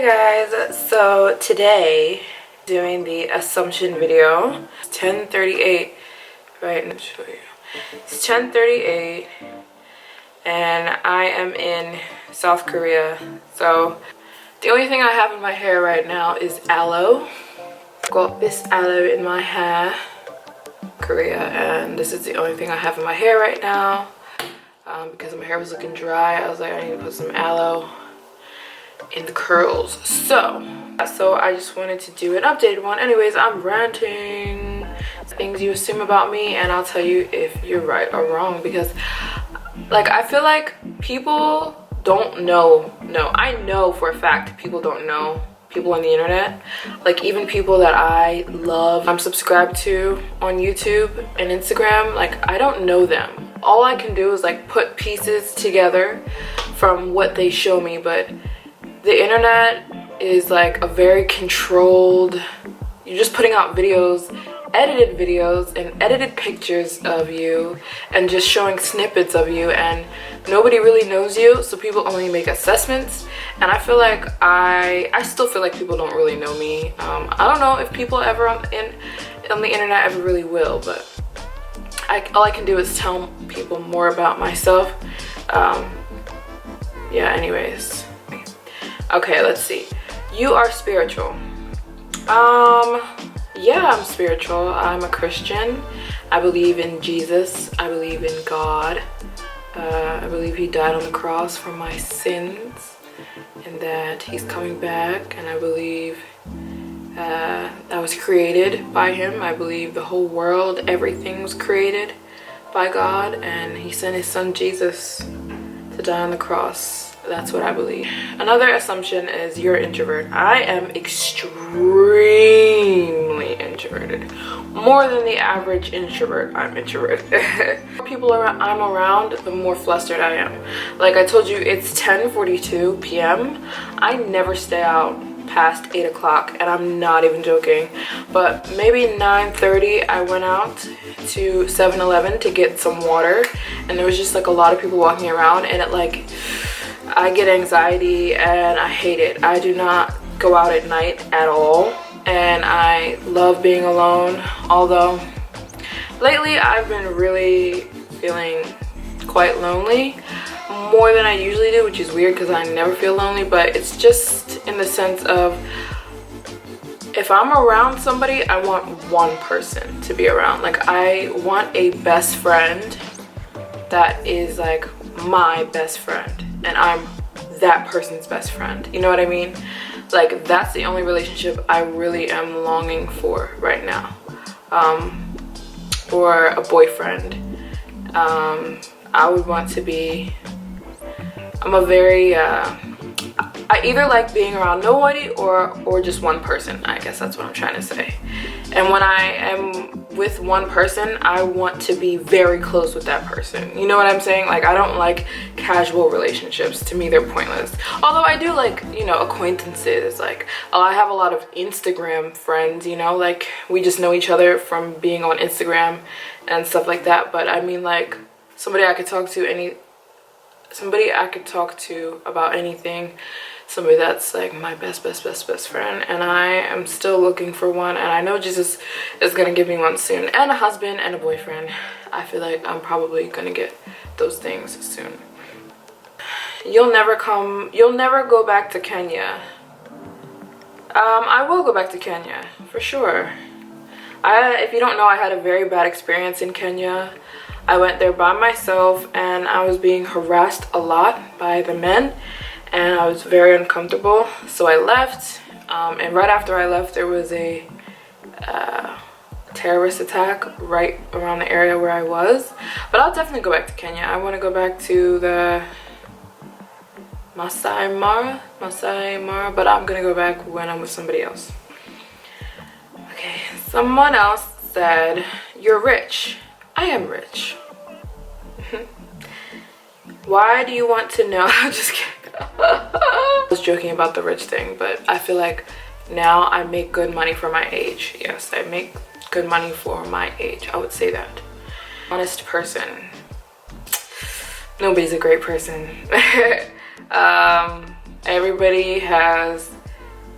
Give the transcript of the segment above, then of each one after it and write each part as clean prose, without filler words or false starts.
guys, so today doing the assumption video. It's 10:38, right? Let me show you. It's 10:38 and I am in South Korea. So the only thing I have in my hair right now is aloe. Got this aloe in my hair, Korea, and this is the only thing I have in my hair right now. Because my hair was looking dry, I was like, I need to put some aloe in the curls. So I just wanted to do an updated one. Anyways, I'm ranting things you assume about me, and I'll tell you if you're right or wrong, because like I feel like people don't know. No, I know for a fact people don't know people on the internet. Like even people that I love, I'm subscribed to on YouTube and Instagram, like I don't know them. All I can do is like put pieces together from what they show me, but the internet is like a very controlled, you're just putting out videos, edited videos and edited pictures of you and just showing snippets of you, and nobody really knows you, so people only make assessments. And I feel like I still feel like people don't really know me. I don't know if people ever on the internet ever really will, but all I can do is tell people more about myself. Yeah, anyways. Okay, let's see. You are spiritual. Yeah, I'm spiritual. I'm a Christian. I believe in Jesus. I believe in God. I believe he died on the cross for my sins and that he's coming back, and I believe I was created by him. I believe the whole world, everything was created by God, and he sent his son Jesus to die on the cross. That's what I believe. Another assumption is you're introvert. I am extremely introverted. More than the average introvert, I'm introverted. The more people I'm around, the more flustered I am. Like I told you, it's 10:42 p.m. I never stay out past 8 o'clock, and I'm not even joking. But maybe 9:30 I went out to 7-Eleven to get some water, and there was just like a lot of people walking around, and it like, I get anxiety and I hate it. I do not go out at night at all, and I love being alone. Although lately I've been really feeling quite lonely, more than I usually do, which is weird because I never feel lonely, but it's just in the sense of if I'm around somebody, I want one person to be around. Like I want a best friend that is like my best friend, and I'm that person's best friend. You know what I mean? Like that's the only relationship I really am longing for right now. Or a boyfriend. I would want to be, I'm a very, I either like being around nobody or just one person. I guess that's what I'm trying to say. And when I am with one person, I want to be very close with that person. You know what I'm saying? Like I don't like casual relationships. To me, they're pointless. Although I do like, you know, acquaintances. Like I have a lot of Instagram friends, you know, like we just know each other from being on Instagram and stuff like that. But I mean like somebody I could talk to about anything, somebody that's like my best friend, and I am still looking for one, and I know Jesus is gonna give me one soon, and a husband and a boyfriend. I feel like I'm probably gonna get those things soon. You'll never go back to Kenya. I will go back to Kenya for sure. If you don't know, I had a very bad experience in Kenya. I went there by myself, and I was being harassed a lot by the men, and I was very uncomfortable, so I left. And right after I left, there was a terrorist attack right around the area where I was. But I'll definitely go back to Kenya. I want to go back to the Masai Mara, but I'm gonna go back when I'm with somebody else. Okay, someone else said, you're rich. I am rich. Why do you want to know? I'm just kidding. I was joking about the rich thing, but I feel like now I make good money for my age. Yes, I make good money for my age. I would say that. Honest person. Nobody's a great person. Everybody has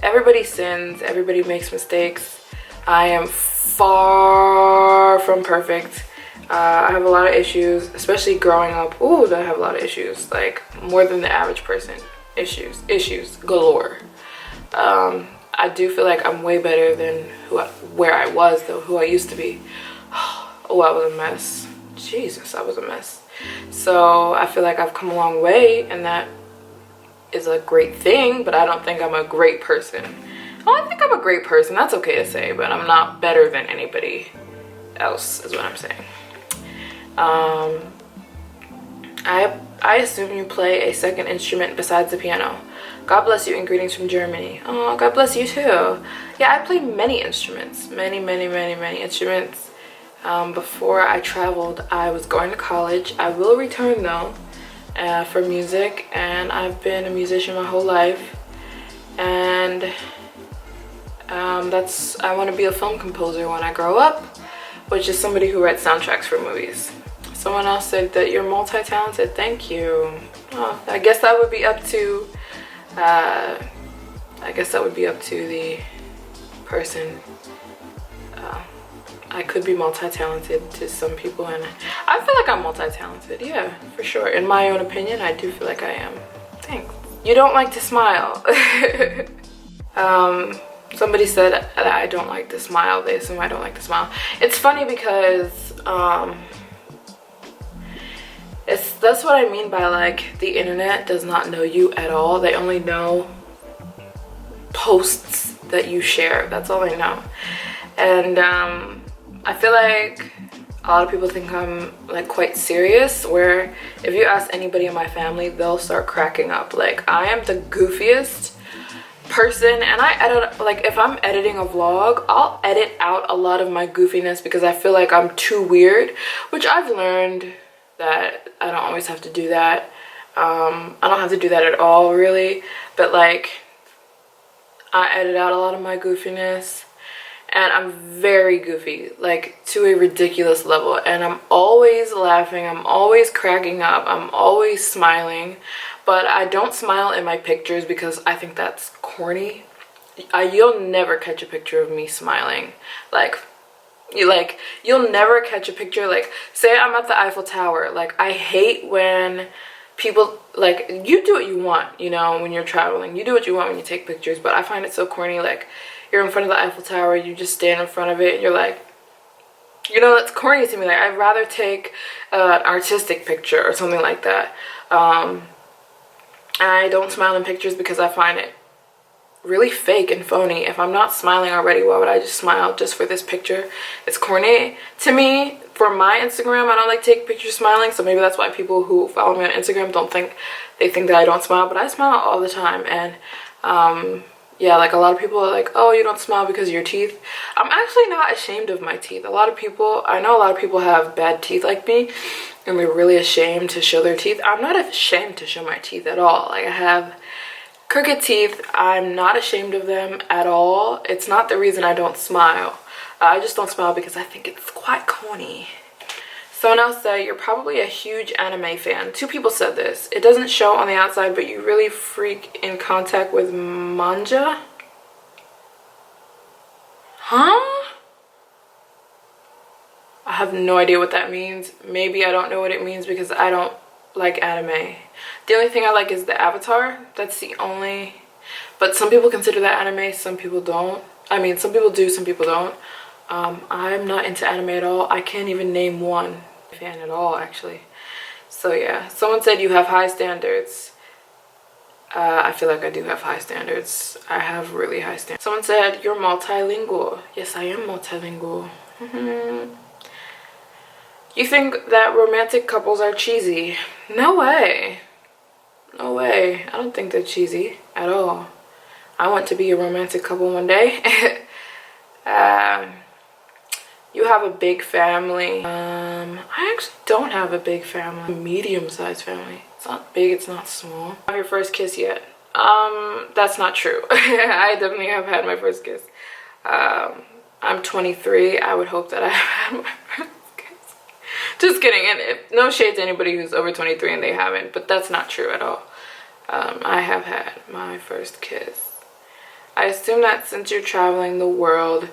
everybody sins, everybody makes mistakes. I am far from perfect. I have a lot of issues, especially growing up. Ooh, I have a lot of issues, like more than the average person. Issues galore. I do feel like I'm way better than where I was, though, who I used to be. Oh, I was a mess. Jesus, I was a mess. So I feel like I've come a long way, and that is a great thing, but I don't think I'm a great person. Oh, I think I'm a great person. That's okay to say, but I'm not better than anybody else, is what I'm saying. I assume you play a second instrument besides the piano. God bless you and greetings from Germany. Oh, God bless you too. Yeah, I play many instruments. Many instruments. Before I traveled, I was going to college. I will return though for music, and I've been a musician my whole life. And I want to be a film composer when I grow up, which is somebody who writes soundtracks for movies. Someone else said that you're multi-talented. Thank you. Oh, I guess that would be up to the person. I could be multi-talented to some people, and I feel like I'm multi-talented. Yeah, for sure. In my own opinion, I do feel like I am. Thanks. You don't like to smile. Somebody said that I don't like to smile. They assume I don't like to smile. It's funny because that's what I mean by, like, the internet does not know you at all. They only know posts that you share. That's all they know. And I feel like a lot of people think I'm, like, quite serious, where if you ask anybody in my family, they'll start cracking up. Like, I am the goofiest person, and I edit, like, if I'm editing a vlog, I'll edit out a lot of my goofiness because I feel like I'm too weird, which I've learned that I don't always have to do that. I don't have to do that at all, really, but, like, I edit out a lot of my goofiness, and I'm very goofy, like, to a ridiculous level, and I'm always laughing, I'm always cracking up, I'm always smiling, but I don't smile in my pictures because I think that's corny. You'll never catch a picture of me smiling. You'll never catch a picture, like, say I'm at the Eiffel Tower. Like, I hate when people, like, you do what you want, you know, when you're traveling. You do what you want when you take pictures, but I find it so corny. Like, you're in front of the Eiffel Tower, you just stand in front of it, and you're like, you know, that's corny to me. Like, I'd rather take an artistic picture or something like that. I don't smile in pictures because I find it really fake and phony. If I'm not smiling already, why would I just smile just for this picture? It's corny to me. For my Instagram, I don't like take pictures smiling, so maybe that's why people who follow me on Instagram think that I don't smile, but I smile all the time. And yeah, like, a lot of people are like, oh, you don't smile because of your teeth. I'm actually not ashamed of my teeth. I know a lot of people have bad teeth like me, and they're really ashamed to show their teeth. I'm not ashamed to show my teeth at all. Like, I have crooked teeth. I'm not ashamed of them at all. It's not the reason I don't smile. I just don't smile because I think it's quite corny. Someone else said, you're probably a huge anime fan. 2 people said this. It doesn't show on the outside, but you really freak in contact with manga? Huh? I have no idea what that means. Maybe I don't know what it means because I don't like anime. The only thing I like is the Avatar. That's the only... But some people consider that anime, some people don't. I mean, some people do, some people don't. I'm not into anime at all. I can't even name one fan at all, actually. So yeah, someone said you have high standards. I feel like I do have high standards. I have really high standards. Someone said you're multilingual. Yes, I am multilingual. You think that romantic couples are cheesy? No way. No way. I don't think they're cheesy at all. I want to be a romantic couple one day. You have a big family. I actually don't have a big family. A medium-sized family. It's not big, it's not small. Have your first kiss yet? That's not true. I definitely have had my first kiss. I'm 23. I would hope that I have had my first kiss. Just kidding. And no shade to anybody who's over 23 and they haven't, but that's not true at all. I have had my first kiss. I assume that since you're traveling the world,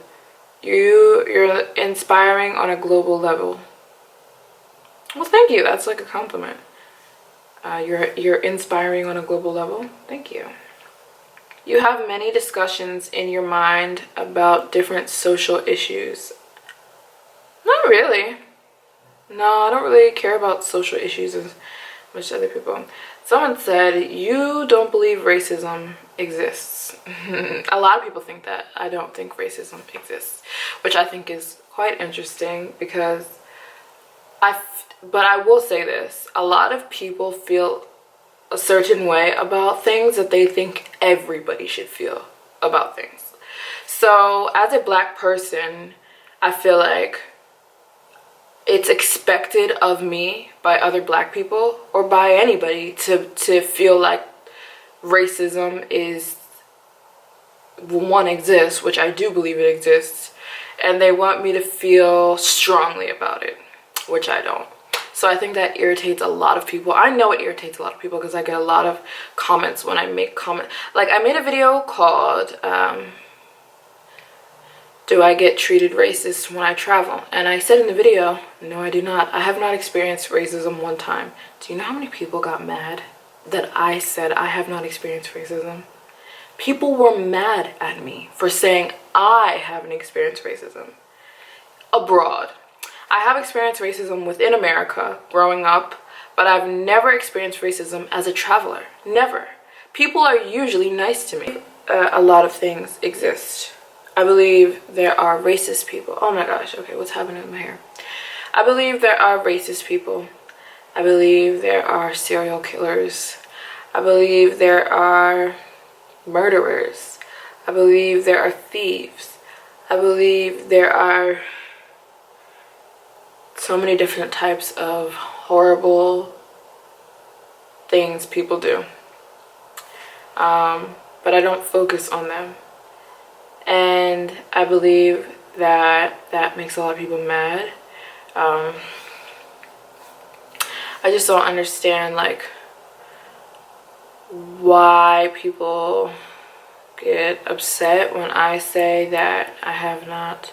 you're inspiring on a global level. Well, thank you. That's like a compliment. You're inspiring on a global level. Thank you. You have many discussions in your mind about different social issues. Not really. No, I don't really care about social issues as much as other people. Someone said, you don't believe racism exists. A lot of people think that. I don't think racism exists, which I think is quite interesting because but I will say this. A lot of people feel a certain way about things that they think everybody should feel about things. So as a black person, I feel like it's expected of me by other black people or by anybody to feel like racism exists, which I do believe it exists, and they want me to feel strongly about it, which I don't. So I think that irritates a lot of people. I know it irritates a lot of people because I get a lot of comments when I make comments. Like, I made a video called do I get treated racist when I travel? And I said in the video, no, I do not. I have not experienced racism one time. Do you know how many people got mad that I said I have not experienced racism? People were mad at me for saying I haven't experienced racism abroad. I have experienced racism within America growing up, but I've never experienced racism as a traveler. Never. People are usually nice to me. A lot of things exist. I believe there are racist people. Oh my gosh, okay, what's happening with my hair? I believe there are racist people. I believe there are serial killers. I believe there are murderers. I believe there are thieves. I believe there are so many different types of horrible things people do. But I don't focus on them. And I believe that makes a lot of people mad. I just don't understand, like, why people get upset when I say that I have not,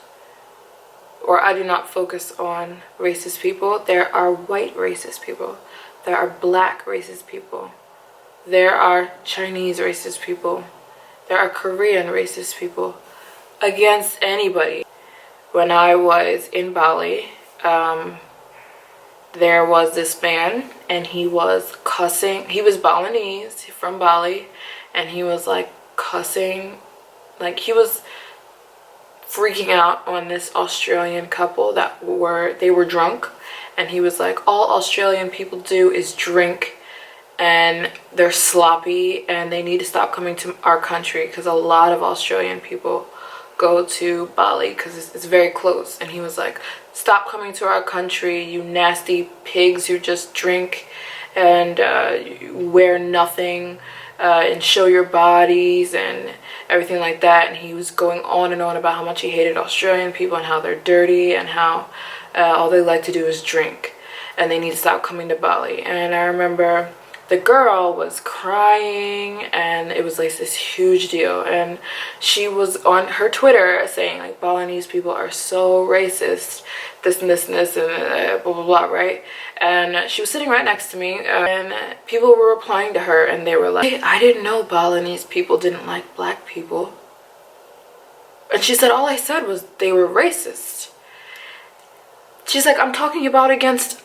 or I do not focus on racist people. There are white racist people. There are black racist people. There are Chinese racist people. There are Korean racist people. Against anybody. When I was in Bali, there was this man, and he was cussing. He was Balinese, from Bali, and he was like cussing, like he was freaking out on this Australian couple that they were drunk, and he was like, all Australian people do is drink and they're sloppy and they need to stop coming to our country because a lot of Australian people go to Bali because it's very close. And he was like, stop coming to our country, you nasty pigs who just drink and wear nothing and show your bodies and everything like that. And he was going on and on about how much he hated Australian people and how they're dirty and how all they like to do is drink and they need to stop coming to Bali. And I remember the girl was crying and it was like this huge deal, and she was on her Twitter saying like, Balinese people are so racist, this and this and this and blah blah blah, right? And she was sitting right next to me, and people were replying to her and they were like, hey, I didn't know Balinese people didn't like black people. And she said, all I said was they were racist. She's like, I'm talking about against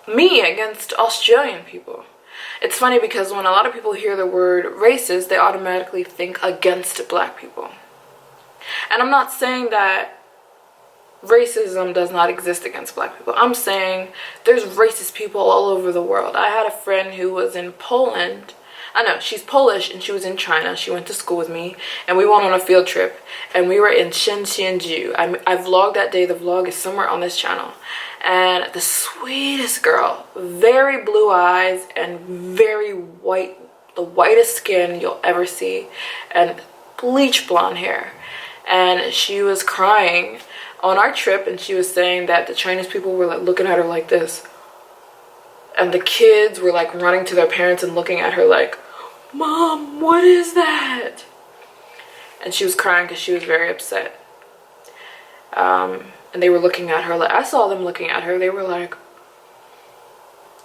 Australian people. It's funny because when a lot of people hear the word racist, they automatically think against black people. And I'm not saying that racism does not exist against black people. I'm saying there's racist people all over the world. I had a friend who was in Poland. I know, she's Polish and she was in China. She went to school with me and we went on a field trip and we were in Shenzhen. I vlogged that day. The vlog is somewhere on this channel. And the sweetest girl, very blue eyes and very white, the whitest skin you'll ever see, and bleach blonde hair. And she was crying on our trip and she was saying that the Chinese people were like looking at her like this. And the kids were like running to their parents and looking at her like, Mom, what is that? and she was crying because she was very upset. And they were looking at her, like, I saw them looking at her, they were like,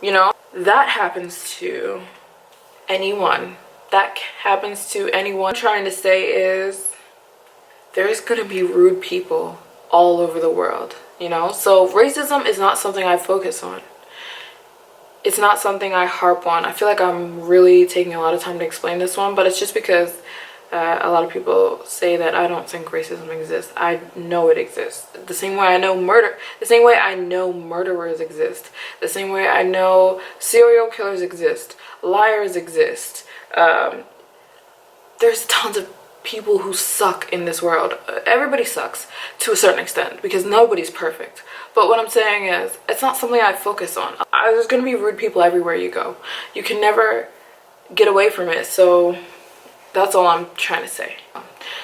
you know, that happens to anyone. That happens to anyone. What I'm trying to say is there's gonna be rude people all over the world, you know? So racism is not something I focus on. It's not something I harp on. I feel like I'm really taking a lot of time to explain this one, but it's just because a lot of people say that I don't think racism exists. I know it exists. The same way I know murder, the same way I know murderers exist, the same way I know serial killers exist, liars exist. There's tons of people who suck in this world. Everybody sucks to a certain extent because nobody's perfect. But what I'm saying is, it's not something I focus on. There's gonna be rude people everywhere you go. You can never get away from it. So that's all I'm trying to say.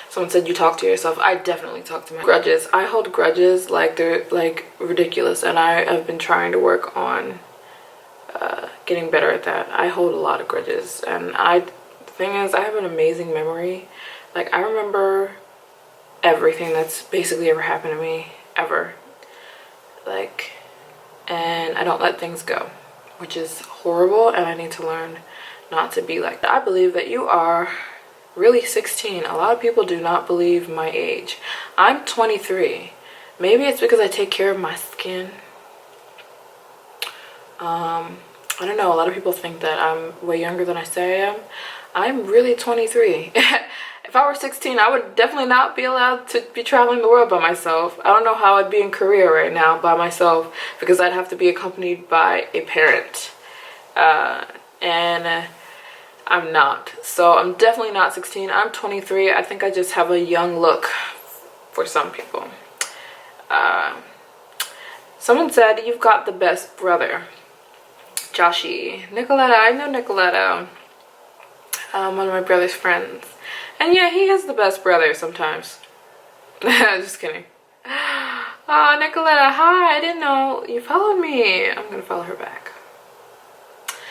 Someone said you talk to yourself. I definitely talk to my grudges. I hold grudges like they're like ridiculous, and I have been trying to work on getting better at that. I hold a lot of grudges, and the thing is, I have an amazing memory. Like, I remember everything that's basically ever happened to me, ever. Like, and I don't let things go, which is horrible, and I need to learn not to be like that. I believe that you are really 16. A lot of people do not believe my age. I'm 23. Maybe it's because I take care of my skin. I don't know. A lot of people think that I'm way younger than I say I am. I'm really 23. If I were 16, I would definitely not be allowed to be traveling the world by myself. I don't know how I'd be in Korea right now by myself, because I'd have to be accompanied by a parent. And I'm not. So I'm definitely not 16. I'm 23. I think I just have a young look for some people. Someone said, you've got the best brother. Joshi. Nicoletta. I know Nicoletta. One of my brother's friends. And yeah, he has the best brother sometimes. Just kidding. Oh, Nicoletta, hi. I didn't know you followed me. I'm going to follow her back.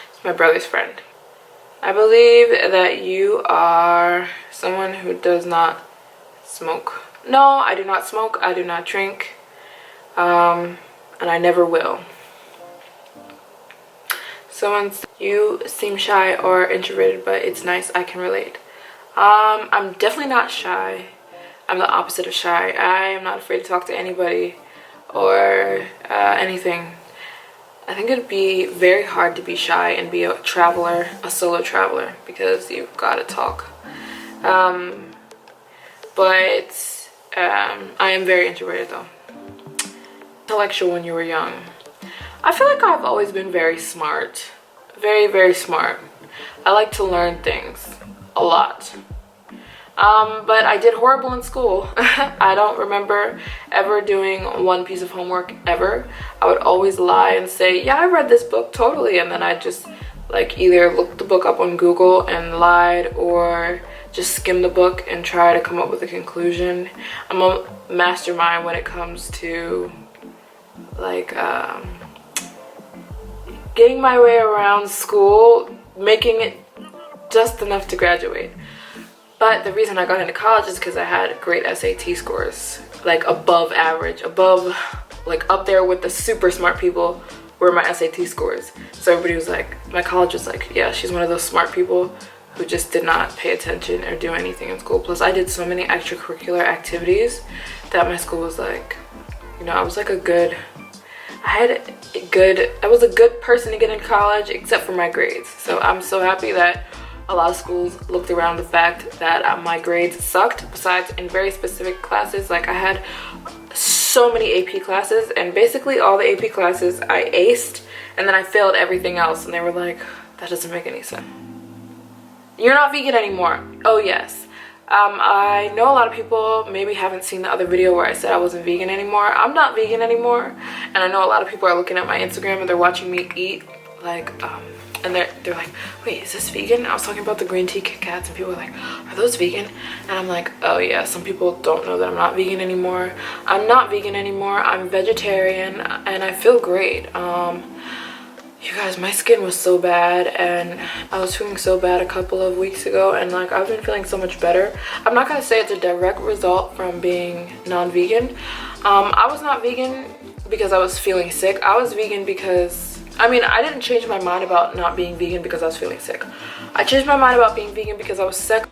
It's my brother's friend. I believe that you are someone who does not smoke. No, I do not smoke. I do not drink. And I never will. Someone said, you seem shy or introverted, but it's nice. I can relate. I'm definitely not shy. I'm the opposite of shy. I am not afraid to talk to anybody or anything. I think it'd be very hard to be shy and be a traveler, a solo traveler, because you've got to talk. But I am very introverted though. Intellectual when you were young. I feel like I've always been very smart. Very, very smart. I like to learn things a lot. But I did horrible in school. I don't remember ever doing one piece of homework ever. I would always lie and say, yeah, I read this book totally, and then I just like either looked the book up on Google and lied, or just skim the book and try to come up with a conclusion. I'm a mastermind when it comes to like getting my way around school, making it just enough to graduate. But the reason I got into college is because I had great SAT scores, like above average, above, like up there with the super smart people were my SAT scores. So everybody was like, my college was like, yeah, she's one of those smart people who just did not pay attention or do anything in school. Plus I did so many extracurricular activities that my school was like, you know, I was like I was a good person to get in college, except for my grades. So I'm so happy that a lot of schools looked around the fact that my grades sucked, besides in very specific classes. Like I had so many AP classes, and basically all the AP classes I aced, and then I failed everything else, and they were like, that doesn't make any sense. You're not vegan anymore. Oh yes. I know a lot of people maybe haven't seen the other video where I said I wasn't vegan anymore. I'm not vegan anymore, and I know a lot of people are looking at my Instagram and they're watching me eat, like and they're like, wait, is this vegan? I was talking about the green tea Kit Kats, and people are like, are those vegan? And I'm like, oh yeah, some people don't know that I'm not vegan anymore. I'm not vegan anymore. I'm vegetarian, and I feel great. You guys, my skin was so bad and I was feeling so bad a couple of weeks ago, and like I've been feeling so much better. I'm not gonna say it's a direct result from being non-vegan. I was not vegan because I was feeling sick. I was vegan because, I mean, I didn't change my mind about not being vegan because I was feeling sick. I changed my mind about being vegan because I was sick.